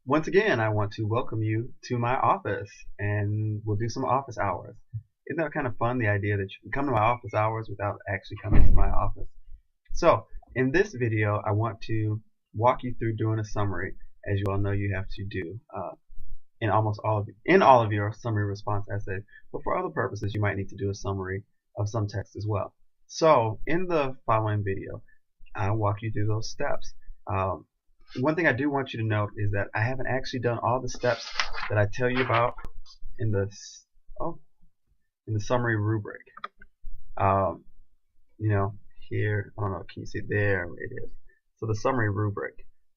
Once again, I want to welcome you to my office, and we'll do some office hours. Isn't that kind of fun, the idea that you can come to my office hours without actually coming to my office? So, in this video, I want to walk you through doing a summary, as you all know you have to do in all of your summary response essays. But for other purposes, you might need to do a summary of some text as well. So, in the following video, I'll walk you through those steps. Um, One thing I do want you to note is that I haven't actually done all the steps that I tell you about in the oh in the summary rubric. Um, you know, here, I don't know, can you see? There it is. So the summary rubric.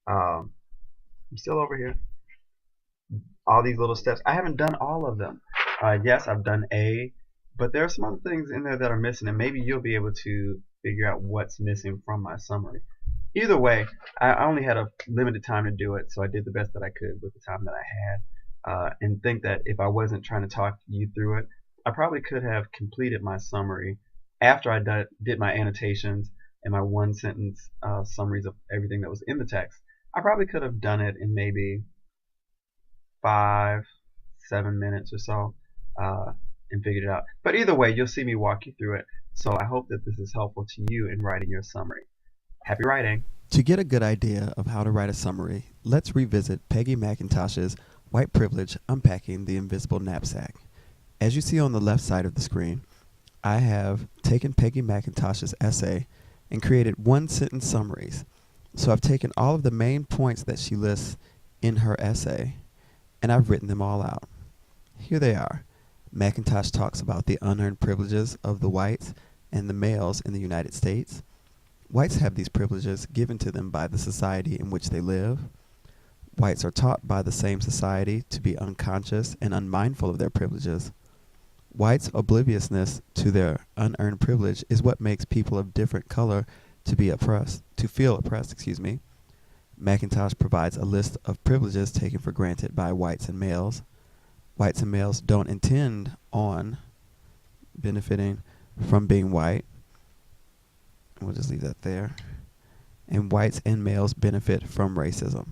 I'm still over here. All these little steps. I haven't done all of them. Yes, I've done A, but there are some other things in there that are missing, and maybe you'll be able to figure out what's missing from my summary. Either way, I only had a limited time to do it, so I did the best that I could with the time that I had, and think that if I wasn't trying to talk you through it, I probably could have completed my summary after I did my annotations and my one sentence summaries of everything that was in the text. I probably could have done it in maybe 5, 7 minutes or so, and figured it out. But either way, you'll see me walk you through it. So I hope that this is helpful to you in writing your summary. Happy writing! To get a good idea of how to write a summary, let's revisit Peggy McIntosh's White Privilege Unpacking the Invisible Knapsack. As you see on the left side of the screen, I have taken Peggy McIntosh's essay and created one-sentence summaries. So I've taken all of the main points that she lists in her essay, and I've written them all out. Here they are. McIntosh talks about the unearned privileges of the whites and the males in the United States. Whites have these privileges given to them by the society in which they live. Whites are taught by the same society to be unconscious and unmindful of their privileges. Whites' obliviousness to their unearned privilege is what makes people of different color to feel oppressed. McIntosh provides a list of privileges taken for granted by whites and males. Whites and males don't intend on benefiting from being white. We'll just leave that there. And whites and males benefit from racism.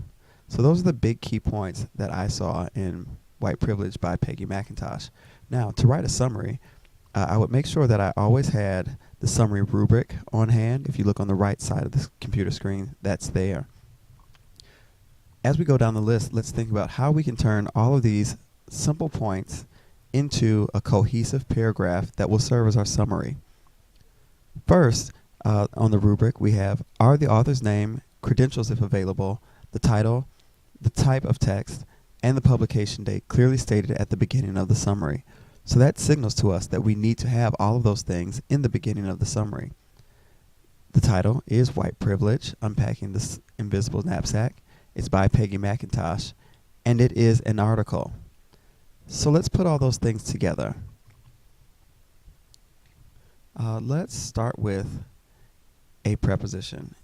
So those are the big key points that I saw in White Privilege by Peggy McIntosh. Now, to write a summary, I would make sure that I always had the summary rubric on hand. If you look on the right side of the computer screen, that's there. As we go down the list, let's think about how we can turn all of these simple points into a cohesive paragraph that will serve as our summary. First, on the rubric, we have the author's name, credentials if available, the title, the type of text, and the publication date clearly stated at the beginning of the summary. So that signals to us that we need to have all of those things in the beginning of the summary. The title is White Privilege, Unpacking the Invisible Knapsack. It's by Peggy McIntosh, and it is an article. So let's put all those things together. Let's start with a preposition.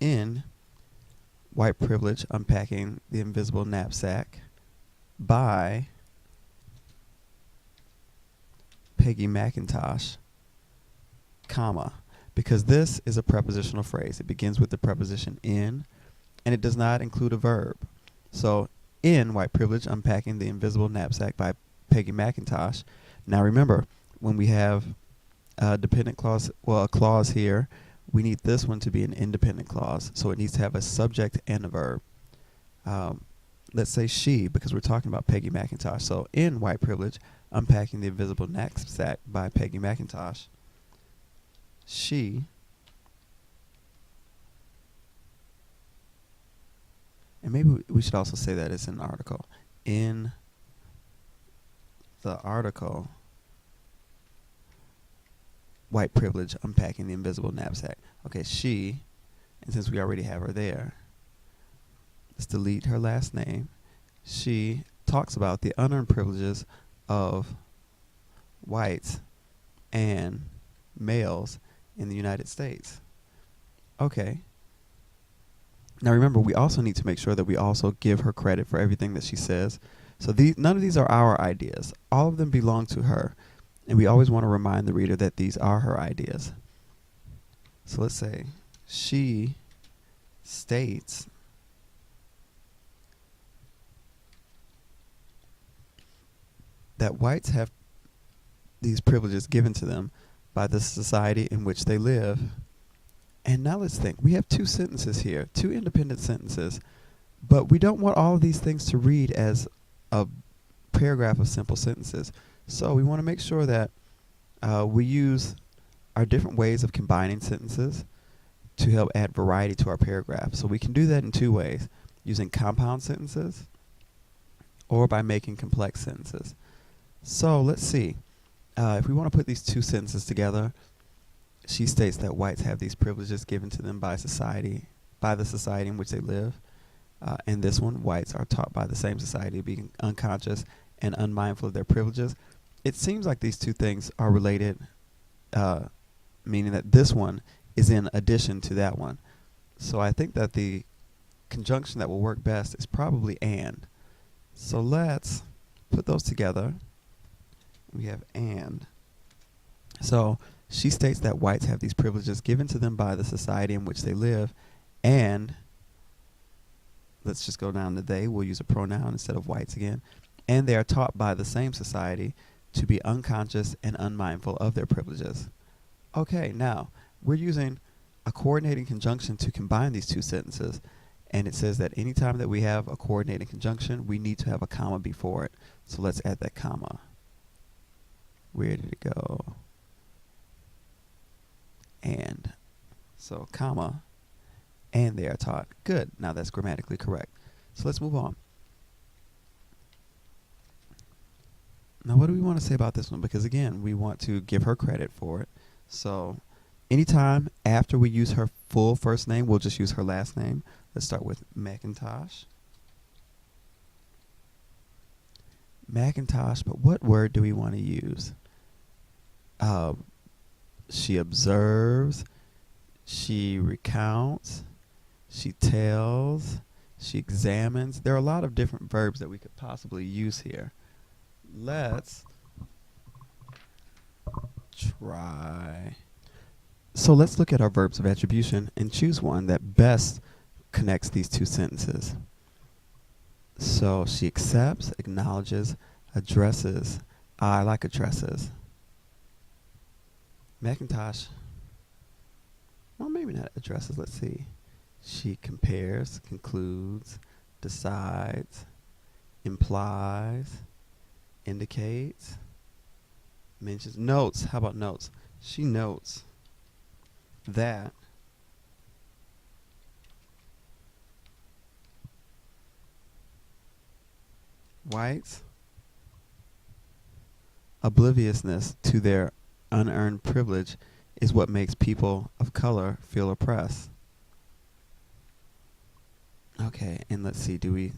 In White Privilege, Unpacking the Invisible Knapsack by Peggy McIntosh, comma, because this is a prepositional phrase. It begins with the preposition in, and it does not include a verb. So, in White Privilege, Unpacking the Invisible Knapsack by Peggy McIntosh. Now remember, when we have a dependent clause, a clause here, we need this one to be an independent clause. So it needs to have a subject and a verb. Let's say she, because we're talking about Peggy McIntosh. So in White Privilege, Unpacking the Invisible Knapsack by Peggy McIntosh, she, and maybe we should also say that it's an article. In the article, White Privilege, Unpacking the Invisible Knapsack. Okay, she, and since we already have her there, let's delete her last name. She talks about the unearned privileges of whites and males in the United States. Okay. Now remember, we also need to make sure that we also give her credit for everything that she says. So none of these are our ideas. All of them belong to her. And we always want to remind the reader that these are her ideas. So let's say she states that whites have these privileges given to them by the society in which they live. And now let's think. We have two sentences here, two independent sentences, but we don't want all of these things to read as a paragraph of simple sentences. So we want to make sure that we use our different ways of combining sentences to help add variety to our paragraph. So we can do that in two ways, using compound sentences or by making complex sentences. So let's see. If we want to put these two sentences together, she states that whites have these privileges given to them by society, by the society in which they live. And this one, whites are taught by the same society to be unconscious and unmindful of their privileges. It seems like these two things are related, meaning that this one is in addition to that one. So I think that the conjunction that will work best is probably and. So let's put those together. We have and. So she states that whites have these privileges given to them by the society in which they live, and let's just go down to they. We'll use a pronoun instead of whites again. And they are taught by the same society to be unconscious and unmindful of their privileges. Okay, now we're using a coordinating conjunction to combine these two sentences. And it says that anytime that we have a coordinating conjunction, we need to have a comma before it. So let's add that comma. Where did it go? And. So, comma, and they are taught. Good. Now that's grammatically correct. So let's move on. Now what do we want to say about this one? Because again, we want to give her credit for it. So anytime after we use her full first name, we'll just use her last name. Let's start with Macintosh. Macintosh, but what word do we want to use? She observes, she recounts, she tells, she examines. There are a lot of different verbs that we could possibly use here. Let's try. So let's look at our verbs of attribution and choose one that best connects these two sentences. So she accepts, acknowledges, addresses. I like addresses. Macintosh, well, maybe not addresses. Let's see. She compares, concludes, decides, implies, indicates, mentions, notes. How about notes? She notes that whites' obliviousness to their unearned privilege is what makes people of color feel oppressed. Okay, and let's see, do we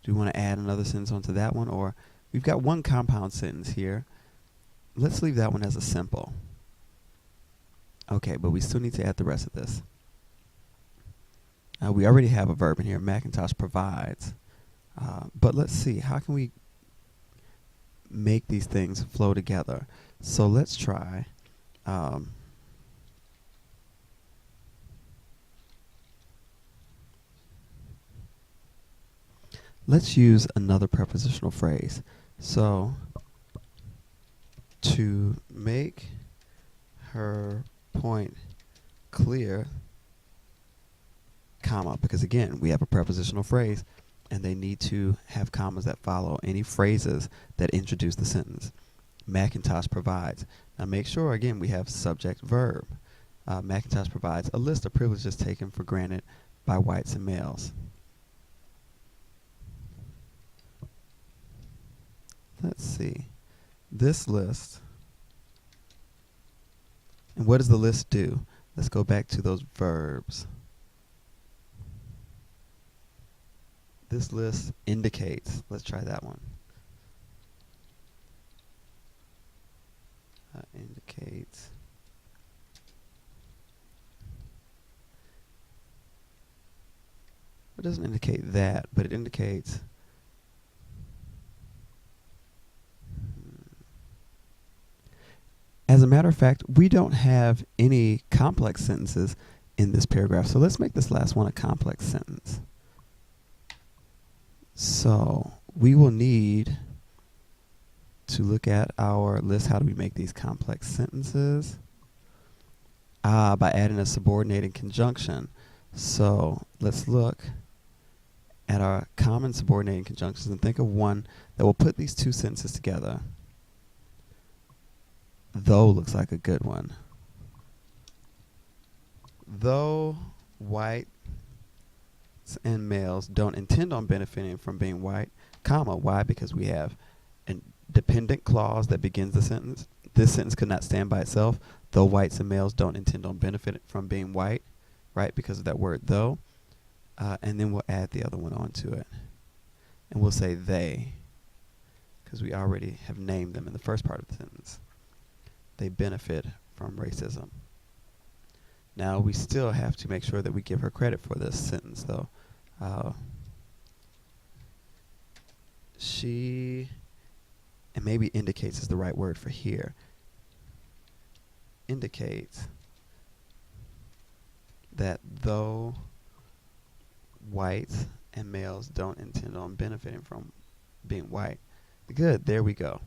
want to add another sentence onto that one, or we've got one compound sentence here. Let's leave that one as a simple. Okay, but we still need to add the rest of this. We already have a verb in here, Macintosh provides. But let's see, how can we make these things flow together? So let's try. Let's use another prepositional phrase. So, to make her point clear, comma, because again, we have a prepositional phrase, and they need to have commas that follow any phrases that introduce the sentence. Macintosh provides. Now make sure, again, we have subject verb. Macintosh provides a list of privileges taken for granted by whites and males. Let's see. This list, and what does the list do? Let's go back to those verbs. This list indicates. Let's try that one. Indicates. It doesn't indicate that, but it indicates as a matter of fact, we don't have any complex sentences in this paragraph. So let's make this last one a complex sentence. So we will need to look at our list. How do we make these complex sentences? By adding a subordinating conjunction. So let's look at our common subordinating conjunctions and think of one that will put these two sentences together. Though looks like a good one. Though whites and males don't intend on benefiting from being white, comma, why? Because we have a dependent clause that begins the sentence. This sentence could not stand by itself. Though whites and males don't intend on benefiting from being white, right? Because of that word though. And then we'll add the other one onto it. And we'll say they, because we already have named them in the first part of the sentence. They benefit from racism. Now, we still have to make sure that we give her credit for this sentence, though. She, and maybe indicates is the right word for here, indicates that though whites and males don't intend on benefiting from being white. Good, there we go.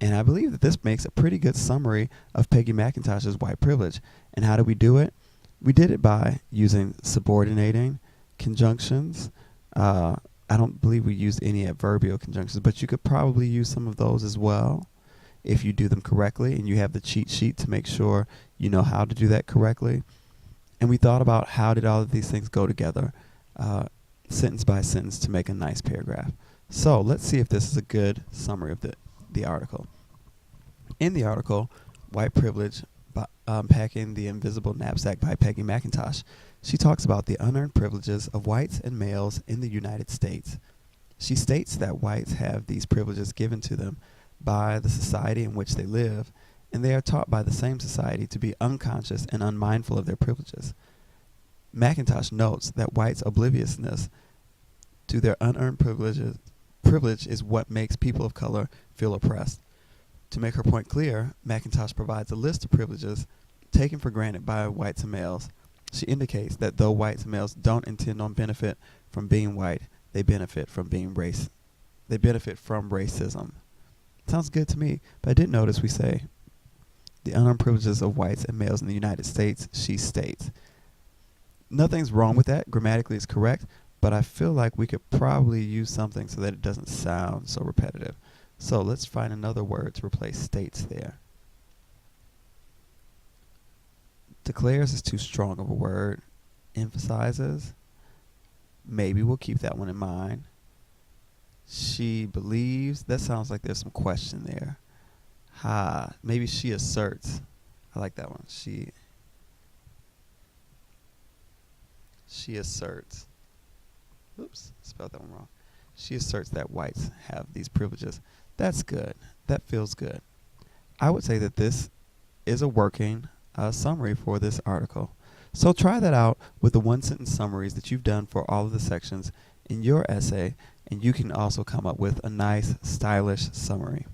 And I believe that this makes a pretty good summary of Peggy McIntosh's white privilege. And how did we do it? We did it by using subordinating conjunctions. I don't believe we used any adverbial conjunctions, but you could probably use some of those as well if you do them correctly and you have the cheat sheet to make sure you know how to do that correctly. And we thought about how did all of these things go together, sentence by sentence, to make a nice paragraph. So let's see if this is a good summary of the article. In the article, White Privilege, Unpacking the Invisible Knapsack by Peggy McIntosh, she talks about the unearned privileges of whites and males in the United States. She states that whites have these privileges given to them by the society in which they live, and they are taught by the same society to be unconscious and unmindful of their privileges. McIntosh notes that whites' obliviousness to their unearned privilege is what makes people of color feel oppressed. To make her point clear, McIntosh provides a list of privileges taken for granted by whites and males. She indicates that though whites and males don't intend on benefit from being white, they benefit from being they benefit from racism. Sounds good to me, but I did notice we say the unearned privileges of whites and males in the United States, she states. Nothing's wrong with that. Grammatically it's correct, but I feel like we could probably use something so that it doesn't sound so repetitive. So let's find another word to replace states there. Declares is too strong of a word. Emphasizes. Maybe we'll keep that one in mind. She believes. That sounds like there's some question there. Maybe she asserts. I like that one. She asserts. Oops, spelled that one wrong. She asserts that whites have these privileges. That's good. That feels good. I would say that this is a working summary for this article. So try that out with the one-sentence summaries that you've done for all of the sections in your essay, and you can also come up with a nice, stylish summary.